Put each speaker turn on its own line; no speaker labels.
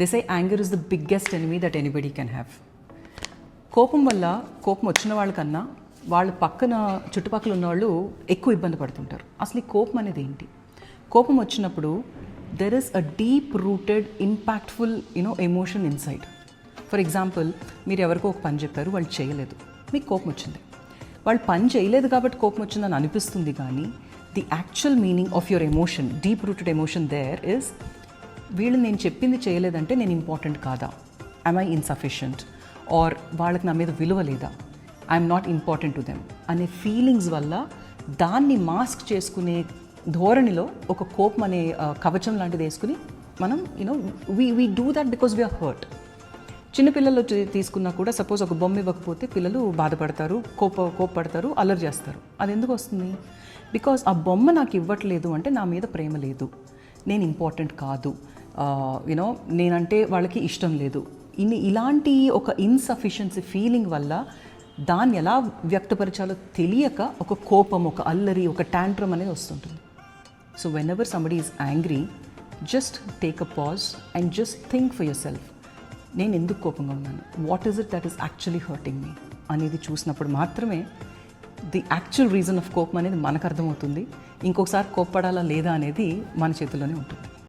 They say anger is the biggest enemy that anybody can have. కోపం వల్ల కోపం వచ్చిన వాళ్ళకన్నా వాళ్ళ పక్కన చుట్టుపక్కల ఉన్నవాళ్ళు ఎక్కువ ఇబ్బంది పడుతుంటారు. అసలు ఈ కోపం అనేది ఏంటి? కోపం వచ్చినప్పుడు there is a deep rooted impactful emotion inside. For example, మీరు ఎవరికో ఒక పని చెప్పారు, వాళ్ళు చేయలేదు, మీకు కోపం వచ్చింది. వాళ్ళు పని చేయలేదు కాబట్టి కోపం వచ్చిందని అనిపిస్తుంది, కానీ the actual meaning of your emotion, deep rooted emotion there is, వీళ్ళు నేను చెప్పింది చేయలేదంటే నేను ఇంపార్టెంట్ కాదా, ఐమ్ ఐ ఇన్సఫిషియంట్, ఆర్ వాళ్ళకి నా మీద విలువ లేదా, I'm not important to them అనే ఫీలింగ్స్ వల్ల దాన్ని మాస్క్ చేసుకునే ధోరణిలో ఒక కోపం అనే కవచం లాంటిది వేసుకుని మనం we do that because we are hurt. చిన్నపిల్లలు తీసుకున్నా కూడా సపోజ్ ఒక బొమ్మ ఇవ్వకపోతే పిల్లలు బాధపడతారు, కోపపడతారు, అల్లరి చేస్తారు. అది ఎందుకు వస్తుంది? బికాజ్ ఆ బొమ్మ నాకు ఇవ్వట్లేదు అంటే నా మీద ప్రేమ లేదు, నేను ఇంపార్టెంట్ కాదు, నేనంటే వాళ్ళకి ఇష్టం లేదు. ఇలాంటి ఒక ఇన్సఫిషియన్సీ ఫీలింగ్ వల్ల దాన్ని ఎలా వ్యక్తపరచాలో తెలియక ఒక కోపం, ఒక అల్లరి, ఒక టాంట్రమ్ అనేది వస్తుంటుంది. So when ever somebody is angry, just take a pause and just think for your self. నేను ఎందుకు కోపంగా ఉన్నాను, what is it that is actually hurting me అనేది చూసినప్పుడు మాత్రమే ది యాక్చువల్ రీజన్ ఆఫ్ కోపం అనేది మనకు అర్థమవుతుంది. ఇంకొకసారి కోప్పడాలా లేదా అనేది మన చేతుల్లోనే ఉంటుంది.